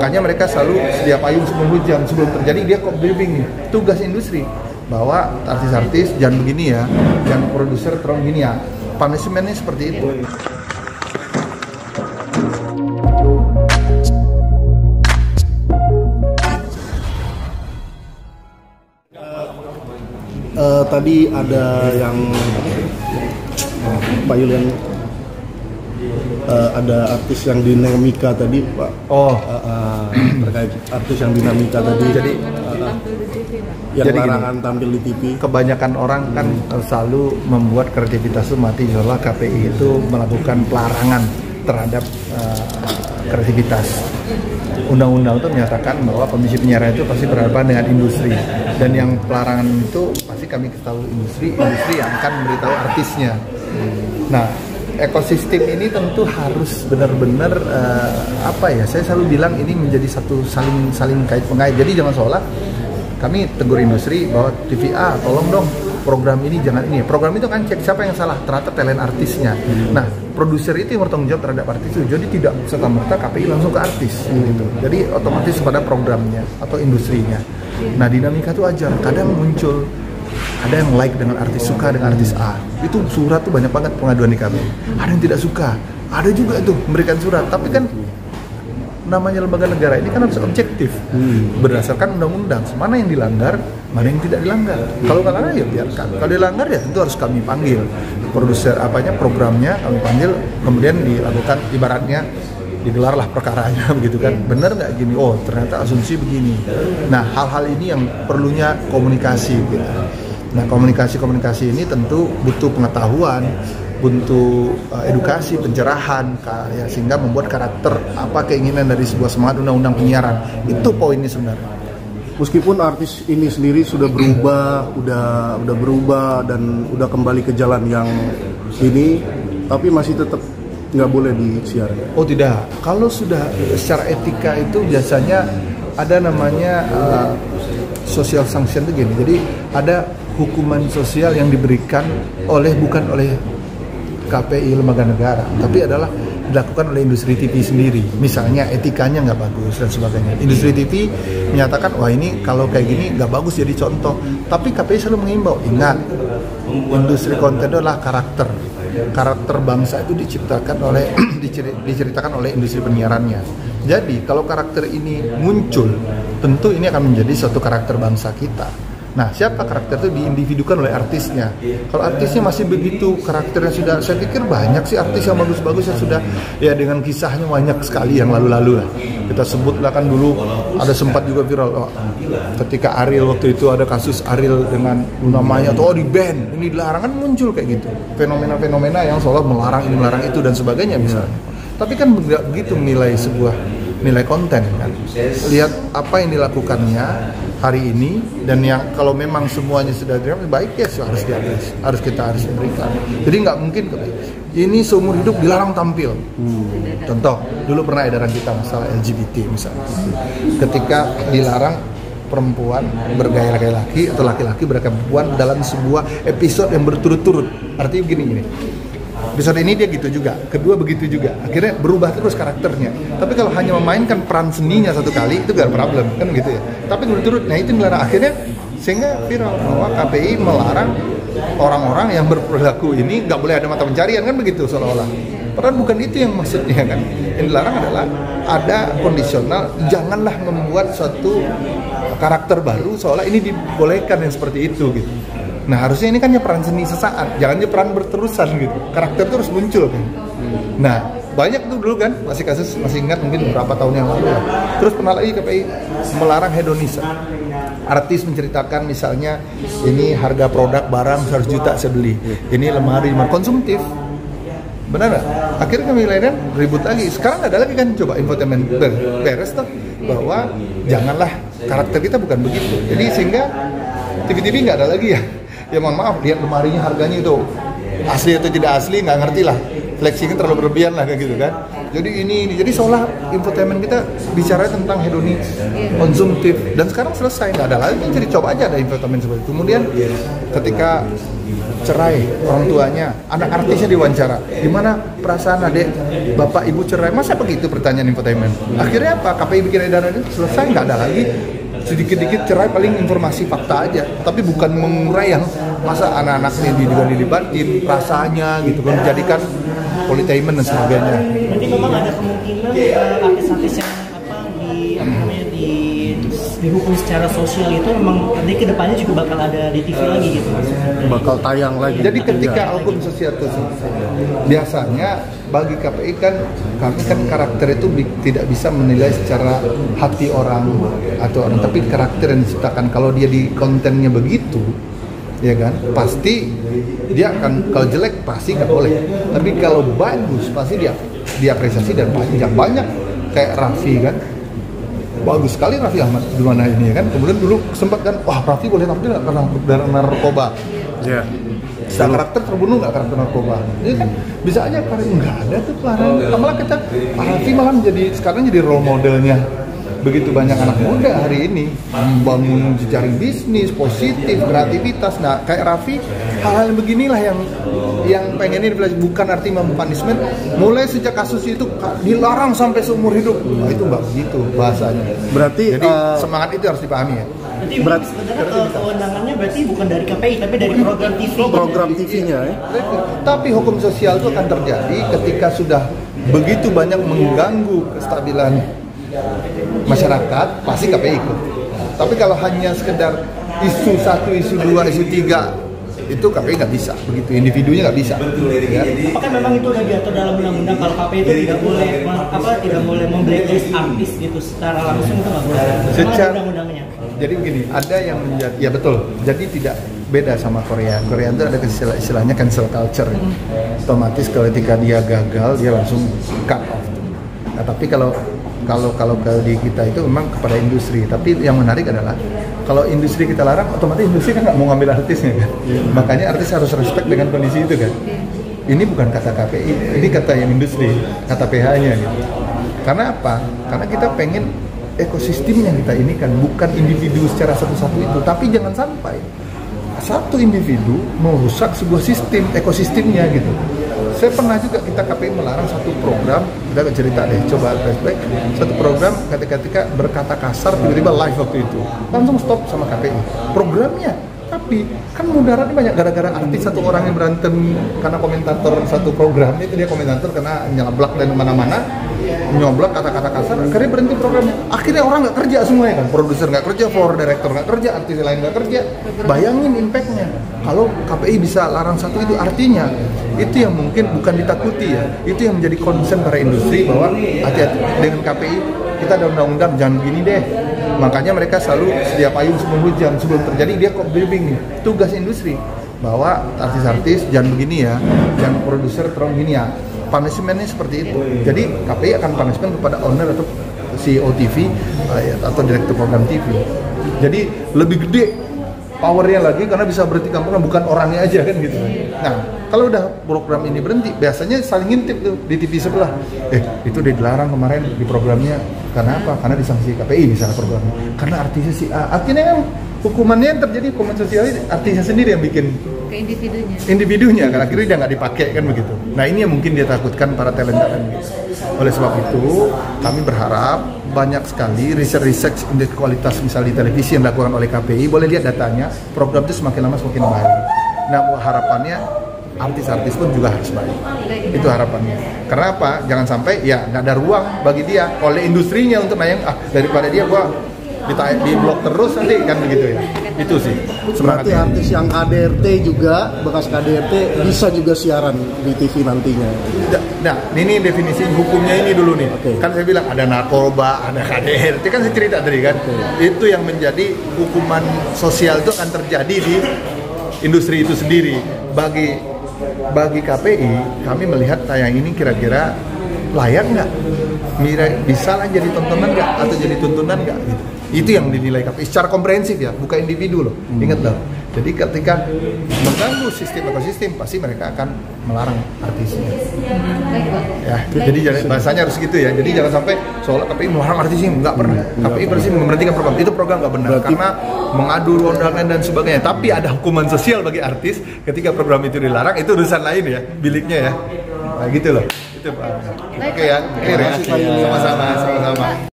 Makanya mereka selalu sedia payung sebelum hujan, sebelum terjadi dia kok briefing. Tugas industri bahwa artis-artis jangan begini ya, jangan produser terlalu begini ya. Punishment-nya seperti itu. Tadi ada yang Pak Yulian, ada artis yang dinamika tadi Pak. Terkait artis yang dinamika tadi. Jadi yang larangan tampil di TV. Kebanyakan orang kan selalu membuat kreativitas itu mati, seolah KPI itu melakukan pelarangan terhadap kreativitas. Undang-undang itu menyatakan bahwa Komisi Penyiaran itu pasti berhadapan dengan industri, dan yang pelarangan itu pasti kami ketahui industri yang akan memberitahu artisnya. Nah, ekosistem ini tentu harus benar-benar saya selalu bilang ini menjadi satu saling kait-mengait. Jadi jangan seolah kami tegur industri bahwa TVA tolong dong program ini jangan ini. Program itu kan cek siapa yang salah, ternyata talent artisnya. Nah, produser itu yang bertanggung jawab terhadap artis itu. Jadi tidak serta-merta KPI langsung ke artis gitu. Jadi otomatis pada programnya atau industrinya. Nah, dinamika itu wajar. Kadang muncul ada yang like dengan artis, suka dengan artis A. Itu surat tuh banyak banget pengaduan di KPI. Ada yang tidak suka. Ada juga itu memberikan surat, tapi kan namanya lembaga negara ini kan harus objektif berdasarkan undang-undang. Mana yang dilanggar, mana yang tidak dilanggar. Kalau nggak dilanggar ya biarkan. Kalau dilanggar ya tentu harus kami panggil produser programnya, kami panggil, kemudian dilakukan ibaratnya digelarlah perkaranya begitu kan. Benar nggak gini? Oh ternyata asumsi begini. Nah hal-hal ini yang perlunya komunikasi gitu. Nah komunikasi ini tentu butuh pengetahuan, butuh edukasi, pencerahan, ya, sehingga membuat karakter apa keinginan dari sebuah semangat undang-undang penyiaran. Itu poinnya sebenarnya. Meskipun artis ini sendiri sudah berubah, udah berubah dan udah kembali ke jalan yang ini, tapi masih tetap nggak boleh disiarkan. Oh tidak, kalau sudah secara etika itu biasanya ada namanya social sanction itu gini. Jadi ada hukuman sosial yang diberikan bukan oleh KPI lembaga negara, tapi adalah dilakukan oleh industri TV sendiri. Misalnya etikanya nggak bagus dan sebagainya. Industri TV menyatakan wah ini kalau kayak gini nggak bagus jadi contoh. Tapi KPI selalu mengimbau, ingat industri konten itu adalah karakter bangsa itu diceritakan oleh industri penyiarannya. Jadi kalau karakter ini muncul, tentu ini akan menjadi suatu karakter bangsa kita. Nah, siapa karakter itu diindividukan oleh artisnya. Kalau artisnya masih begitu, karakternya sudah, saya pikir banyak sih artis yang bagus-bagus yang sudah, ya dengan kisahnya banyak sekali yang lalu-lalu lah. Kita sebutlah kan dulu, ada sempat juga viral, ketika Ariel waktu itu ada kasus Ariel dengan namanya, di ban, ini dilarang, kan muncul kayak gitu. Fenomena-fenomena yang seolah melarang ini, melarang itu dan sebagainya misalnya. Tapi kan nggak begitu menilai sebuah nilai konten kan. Lihat apa yang dilakukannya hari ini, dan yang kalau memang semuanya sudah baik ya harus kita berikan. Jadi nggak mungkin ini seumur hidup dilarang tampil. Contoh dulu pernah edaran kita masalah LGBT misalnya, ketika dilarang perempuan bergaya laki-laki atau laki-laki bergaya perempuan dalam sebuah episode yang berturut-turut. Artinya begini. Episode ini dia gitu juga, kedua begitu juga. Akhirnya berubah terus karakternya. Tapi kalau hanya memainkan peran seninya satu kali itu gak ada problem, kan gitu ya. Tapi berturut, nah itu melarang. Akhirnya sehingga viral bahwa KPI melarang orang-orang yang berperilaku ini gak boleh ada mata pencarian, kan begitu seolah-olah. Padahal bukan itu yang maksudnya kan. Yang dilarang adalah ada kondisional, janganlah membuat suatu karakter baru seolah ini dibolehkan yang seperti itu gitu. Nah harusnya ini kan ya peran seni sesaat, jangan peran berterusan gitu. Karakter terus muncul kan. Nah banyak tuh dulu kan, masih ingat mungkin beberapa tahun yang lalu lah. Terus pernah lagi KPI melarang hedonisme. Artis menceritakan misalnya ini harga produk barang 100 juta saya beli, ini lemari konsumtif. Benar nggak? Akhirnya kami lainnya ribut lagi. Sekarang nggak ada lagi kan, coba infotainment beres tuh bahwa janganlah karakter kita bukan begitu. Jadi sehingga TV-TV nggak ada lagi ya. Ya mohon maaf, lihat lemarinya harganya itu asli atau tidak asli nggak ngerti lah, flexingnya terlalu berlebihan lah kayak gitu kan. Jadi seolah infotainment kita bicara tentang hedonis, konsumtif, dan sekarang selesai, nggak ada lagi. Jadi coba aja ada infotainment seperti itu. Kemudian ketika cerai orang tuanya, anak artisnya diwawancara, gimana perasaan adek bapak ibu cerai, masa begitu pertanyaan infotainment? Akhirnya apa? KPI bikin edaran itu selesai, nggak ada lagi. Sedikit-dikit cerai paling informasi fakta aja, tapi bukan mengurai yang masa anak-anaknya juga dilibatin rasanya gitu kan, dijadikan politainment dan sebagainya. Berarti memang ada kemungkinan artis-artis yang dihukum secara sosial itu memang nanti kedepannya juga bakal ada di TV lagi gitu, bakal tayang lagi. Jadi ketika hukum sosial itu biasanya bagi KPI kan, kami kan karakter itu tidak bisa menilai secara hati orang atau orang, tapi karakter yang diciptakan. Kalau dia di kontennya begitu, ya kan, pasti dia akan, kalau jelek pasti nggak boleh, tapi kalau bagus pasti dia diapresiasi dan banyak kayak Raffi kan. Bagus sekali Raffi Ahmad di mana ini ya kan. Kemudian dulu sempat kan, wah Raffi boleh tampil nggak karena narkoba? Ya. Secara karakter terbunuh nggak karakter narkoba? Ini kan bisa aja karena nggak ada tuh pelajaran. Malah kita Raffi malah sekarang jadi role modelnya begitu banyak anak muda hari ini membangun jejaring bisnis positif, kreativitas. Nah kayak Raffi, hal-hal yang beginilah yang pengen ini bukan arti punishment. Mulai sejak kasus itu dilarang sampai seumur hidup, nah, itu nggak begitu bahasanya. Berarti jadi semangat itu harus dipahami ya. Berarti sebenarnya kewenangannya berarti bukan dari KPI tapi dari program TV. Program TV-nya ya. Tapi hukum sosial itu akan terjadi ketika sudah begitu banyak mengganggu kestabilan masyarakat, pasti KPI ikut. Tapi kalau hanya sekedar isu 1, isu 2, isu 3, itu KPI nggak bisa, begitu individunya nggak bisa. Ya. Apakah memang itu udah diatur dalam undang-undang kalau KPI itu tidak boleh memblacklist artis gitu secara langsung, itu nggak boleh? Secara undang-undangnya. Jadi begini, ada yang menjadi, ya betul. Jadi tidak beda sama Korea. Korea itu ada istilahnya cancel culture. Otomatis ketika dia gagal, dia langsung cut off. Nah, tapi kalau di kita itu memang kepada industri. Tapi yang menarik adalah kalau industri kita larang, otomatis industri kan nggak mau ngambil artisnya kan. Makanya artis harus respect dengan kondisi itu kan. Ini bukan kata KPI, ini kata yang industri, kata PH-nya gitu. Karena apa? Karena kita pengen ekosistem yang kita ini kan bukan individu secara satu-satu itu, tapi jangan sampai satu individu merusak sebuah sistem, ekosistemnya gitu. Saya pernah juga kita KPI melarang satu program, kita cerita deh, coba flashback, satu program ketika berkata kasar tiba-tiba live waktu itu, langsung stop sama KPI programnya. Tapi kan mudaratnya banyak gara-gara artis satu orang yang berantem karena komentator satu program itu, dia komentator karena nyelablak dan mana-mana nyoblak kata-kata kasar, akhirnya berhenti programnya. Akhirnya orang nggak kerja semuanya kan, produser nggak kerja, floor director nggak kerja, artis lain nggak kerja. Bayangin impactnya. Kalau KPI bisa larang satu itu, artinya itu yang mungkin bukan ditakuti ya, itu yang menjadi concern para industri bahwa hati-hati dengan KPI, kita ada undang-undang jangan begini deh. Makanya mereka selalu sedia payung sebelum hujan, sebelum terjadi dia kok briefing nih. Tugas industri bahwa artis-artis jangan begini ya, jangan produser terong gini ya. Punishment-nya seperti itu. Jadi KPI akan punishment kepada owner atau CEO TV atau direktur program TV. Jadi lebih gede powernya lagi karena bisa berhenti kampung, bukan orangnya aja kan gitu. Nah, kalau udah program ini berhenti, biasanya saling ngintip tuh di TV sebelah. Itu udah dilarang kemarin di programnya. Karena apa? Karena disanksi KPI misalnya programnya. Karena artisnya si A. Akhirnya kan hukumannya yang terjadi, hukuman sosial artisnya sendiri yang bikin ke individunya kan, akhirnya dia nggak dipakai kan begitu. Nah ini yang mungkin dia takutkan para talent gitu. Oleh sebab itu kami berharap banyak sekali research indeks kualitas misalnya di televisi yang dilakukan oleh KPI, boleh lihat datanya, program itu semakin lama semakin baik. Nah harapannya artis-artis pun juga harus baik, itu harapannya. Karena apa? Jangan sampai ya nggak ada ruang bagi dia oleh industrinya untuk nayang, daripada dia gua di blok terus nanti kan begitu ya. Itu sih. Berarti artis yang KDRT juga, bekas KDRT bisa juga siaran di TV nantinya. Nah, ini definisi hukumnya ini dulu nih. Okay. Kan saya bilang ada narkoba, ada KDRT, kan saya cerita tadi kan. Okay. Itu yang menjadi hukuman sosial itu akan terjadi di industri itu sendiri. Bagi KPI, kami melihat tayang ini kira-kira layak nggak? Bisa lah jadi tontonan nggak? Atau jadi tuntunan nggak? Gitu. Itu yang dinilai KPI secara komprehensif ya, bukan individu loh. Ingat dong. Jadi ketika mengganggu sistem ekosistem, pasti mereka akan melarang artisnya. Ya, jadi bahasanya harus gitu ya. Jadi jangan sampai soal KPI melarang artisnya, nggak pernah. KPI bersih memberhentikan program. Itu program nggak benar. Berarti, karena mengadu undangan dan sebagainya. Tapi ada hukuman sosial bagi artis ketika program itu dilarang. Itu urusan lain ya, biliknya ya. Nah gitu loh. Itu Pak. Oke ya. Oke, sama-sama.